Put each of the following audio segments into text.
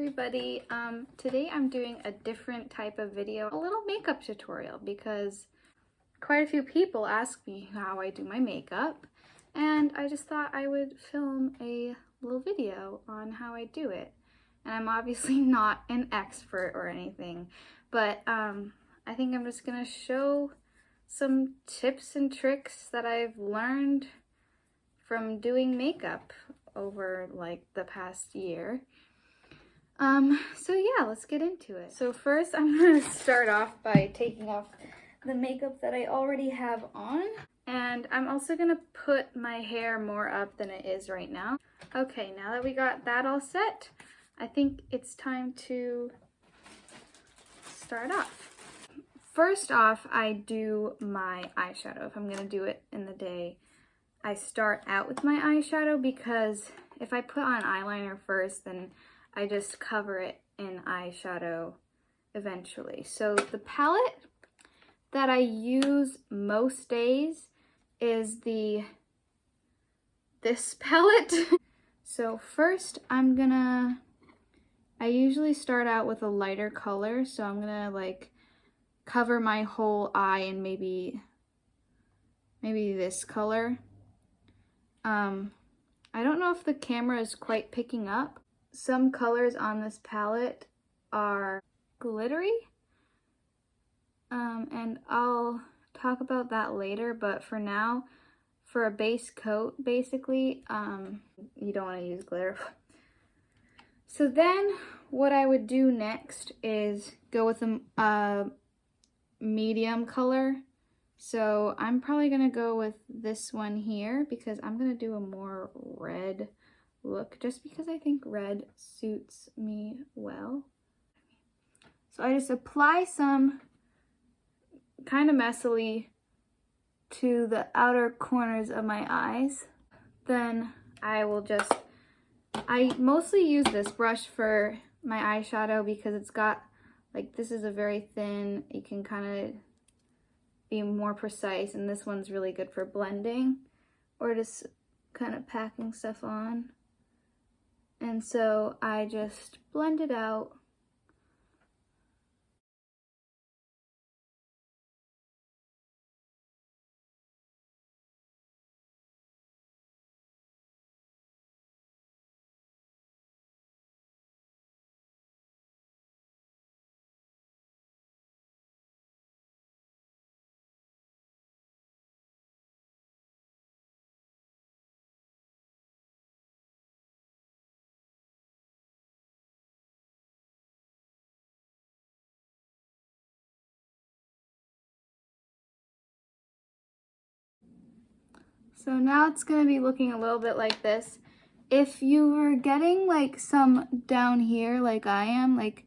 everybody. Today I'm doing a different type of video, a little makeup tutorial, because quite a few people ask me how I do my makeup, and I just thought I would film a little video on how I do it. And I'm obviously not an expert or anything, but I think I'm just gonna show some tips and tricks that I've learned from doing makeup over like the past year. So yeah, let's get into it. So first I'm gonna start off by taking off the makeup that I already have on, and I'm also gonna put my hair more up than it is right now. Okay, now that we got that all set, I think it's time to start off. First off, I do my eyeshadow. If I'm gonna do it in the day, I start out with my eyeshadow, because if I put on eyeliner first, then I just cover it in eyeshadow eventually. So the palette that I use most days is this palette. So first I usually start out with a lighter color, so I'm gonna like cover my whole eye in maybe this color. I don't know if the camera is quite picking up. Some colors on this palette are glittery, and I'll talk about that later, but for now, for a base coat, basically, you don't want to use glitter. So then what I would do next is go with a medium color. So I'm probably gonna go with this one here, because I'm gonna do a more red look, just because I think red suits me well. So I just apply some kind of messily to the outer corners of my eyes. Then I mostly use this brush for my eyeshadow, because it's got, like, this is a very thin, you can kind of be more precise, and this one's really good for blending or just kind of packing stuff on. And so I just blend it out. So now it's going to be looking a little bit like this. If you were getting like some down here like I am, like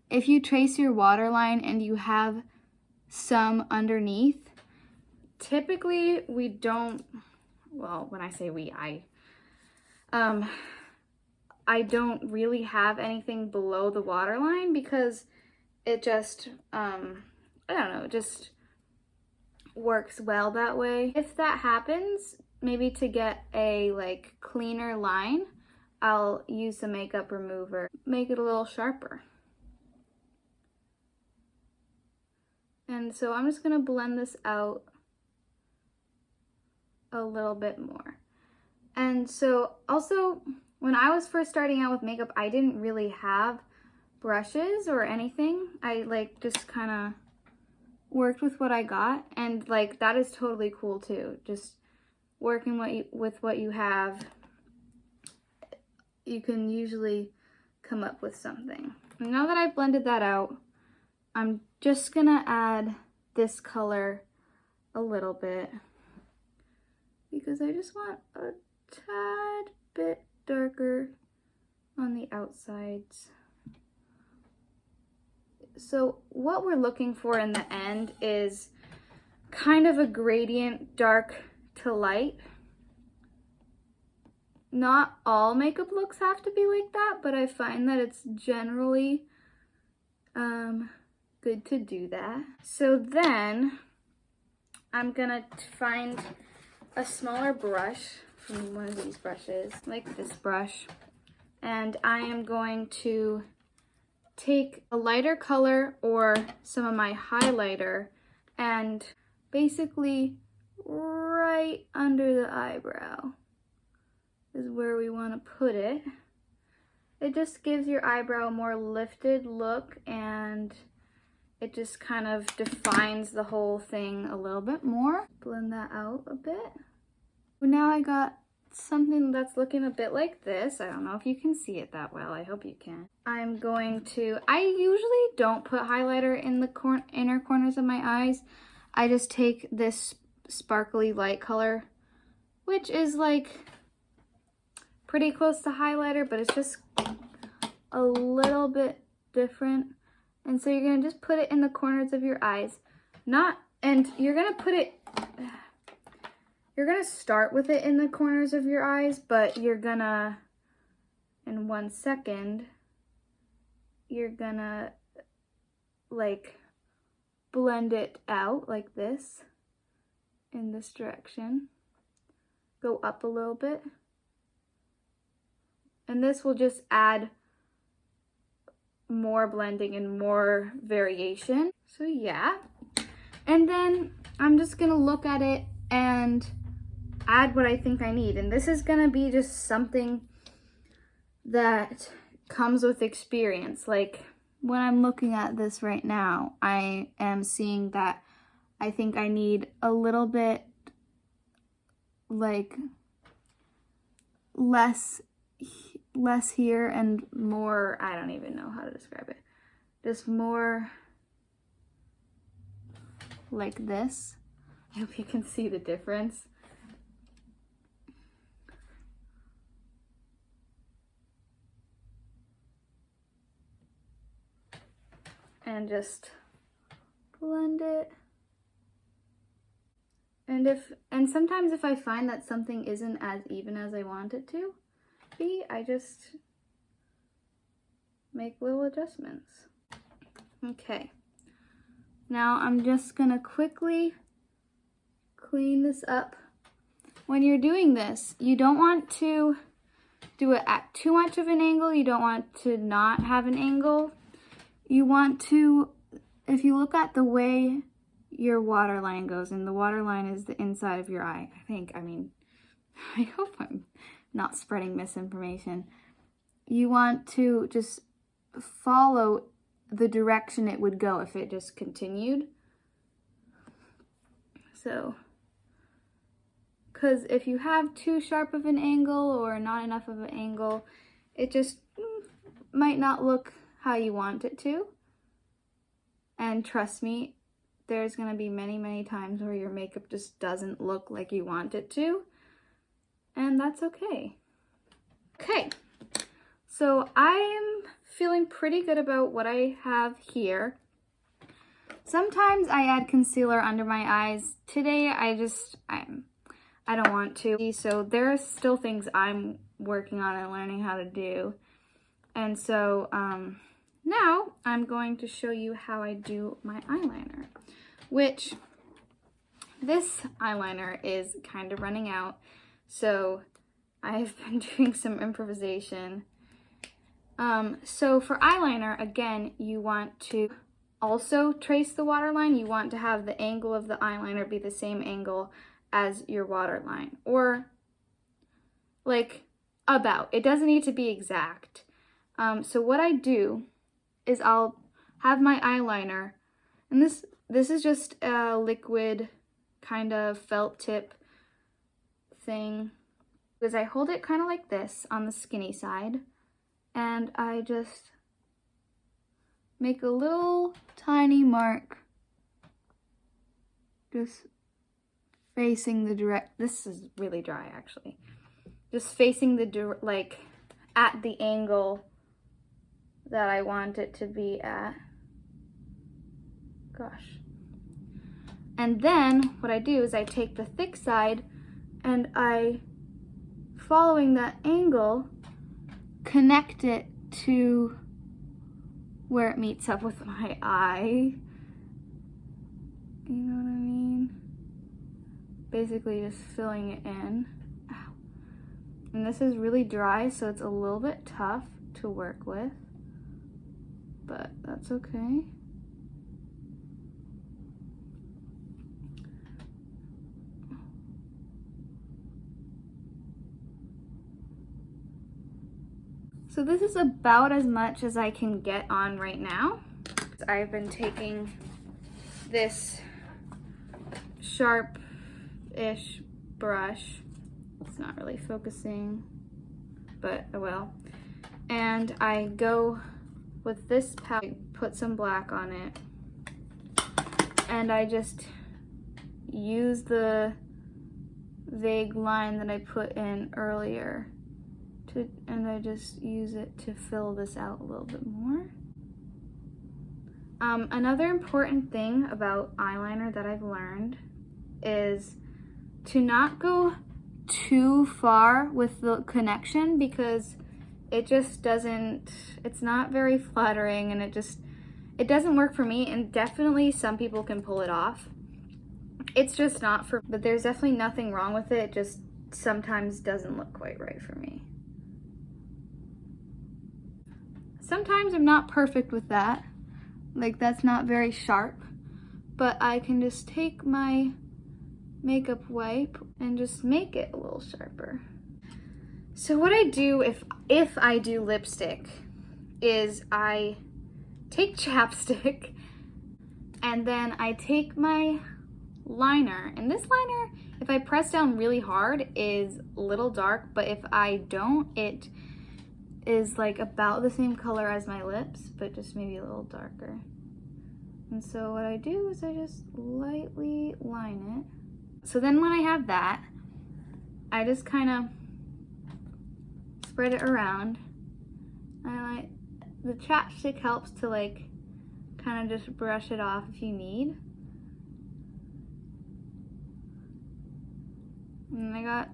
if you trace your waterline and you have some underneath, typically we don't, well, when I say we, I don't really have anything below the waterline, because it just, I don't know, it just works well that way. If that happens, maybe to get a like cleaner line, I'll use the makeup remover, make it a little sharper. And so I'm just gonna blend this out a little bit more. And so also, when I was first starting out with makeup, I didn't really have brushes or anything. I like just kind of worked with what I got, and like that is totally cool too. Just working with what you have, you can usually come up with something. And now that I've blended that out, I'm just gonna add this color a little bit, because I just want a tad bit darker on the outsides. So what we're looking for in the end is kind of a gradient, dark to light. Not all makeup looks have to be like that, but I find that it's generally good to do that. So then I'm gonna find a smaller brush from one of these brushes, like this brush, and I am going to take a lighter color or some of my highlighter and basically right under the eyebrow is where we want to put it. It just gives your eyebrow a more lifted look, and it just kind of defines the whole thing a little bit more. Blend that out a bit. Now I got something that's looking a bit like this. I don't know if you can see it that well. I hope you can. I usually don't put highlighter in the inner corners of my eyes. I just take this sparkly light color, which is like pretty close to highlighter, but it's just a little bit different. And so you're gonna just put it in the corners of your eyes. You're gonna start with it in the corners of your eyes, but you're gonna, in 1 second, you're gonna like blend it out like this in this direction. Go up a little bit. And this will just add more blending and more variation. So yeah. And then I'm just gonna look at it and add what I think I need. And this is gonna be just something that comes with experience. Like when I'm looking at this right now, I am seeing that I think I need a little bit like less here and more, I don't even know how to describe it. Just more like this. I hope you can see the difference. And just blend it. And sometimes if I find that something isn't as even as I want it to be, I just make little adjustments. Okay. Now I'm just gonna quickly clean this up. When you're doing this, you don't want to do it at too much of an angle. You don't want to not have an angle. You want to, if you look at the way your waterline goes, and the waterline is the inside of your eye, I hope I'm not spreading misinformation. You want to just follow the direction it would go if it just continued. So, because if you have too sharp of an angle or not enough of an angle, it just might not look how you want it to. And trust me, there's gonna be many, many times where your makeup just doesn't look like you want it to. And that's okay. Okay, so I am feeling pretty good about what I have here. Sometimes I add concealer under my eyes. Today I don't want to. So there are still things I'm working on and learning how to do. And so now I'm going to show you how I do my eyeliner, which this eyeliner is kind of running out. So I've been doing some improvisation. So for eyeliner, again, you want to also trace the waterline. You want to have the angle of the eyeliner be the same angle as your waterline, or like about. It doesn't need to be exact. So what I do is I'll have my eyeliner, and this is just a liquid kind of felt tip thing, because I hold it kind of like this on the skinny side, and I just make a little tiny mark just facing the direct, this is really dry actually, just facing the like at the angle that I want it to be at. Gosh. And then what I do is I take the thick side and I, following that angle, connect it to where it meets up with my eye. You know what I mean? Basically just filling it in. Ow. And this is really dry, so it's a little bit tough to work with. but that's okay. So this is about as much as I can get on right now. I've been taking this sharp-ish brush. It's not really focusing, but oh well. And I go with this palette, put some black on it, and I just use the vague line that I put in earlier and I just use it to fill this out a little bit more. Another important thing about eyeliner that I've learned is to not go too far with the connection, because it just doesn't, it's not very flattering, and it doesn't work for me, and definitely some people can pull it off. It's just not for, but there's definitely nothing wrong with it. It just sometimes doesn't look quite right for me. Sometimes I'm not perfect with that. Like, that's not very sharp, but I can just take my makeup wipe and just make it a little sharper. So what I do if I do lipstick is I take chapstick and then I take my liner, and this liner, if I press down really hard, is a little dark, but if I don't, it is like about the same color as my lips, but just maybe a little darker. And so what I do is I just lightly line it. So then when I have that, I just kind of spread it around. And the chapstick helps to like kind of just brush it off if you need. And I got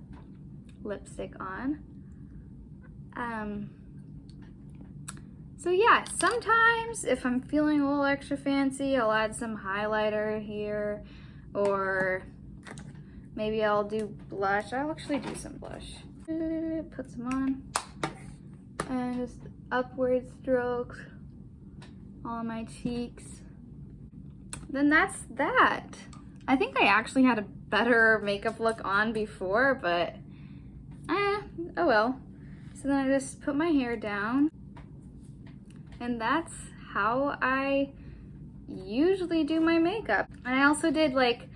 lipstick on. So yeah, sometimes if I'm feeling a little extra fancy, I'll add some highlighter here, or maybe I'll do blush. I'll actually do some blush. Put some on, and just upward strokes on my cheeks. Then that's that. I think I actually had a better makeup look on before, but oh well. So then I just put my hair down, and that's how I usually do my makeup. And I also did like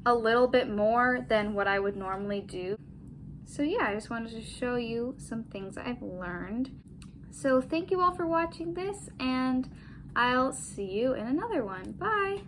a little bit more than what I would normally do. So yeah, I just wanted to show you some things I've learned. So thank you all for watching this, and I'll see you in another one. Bye!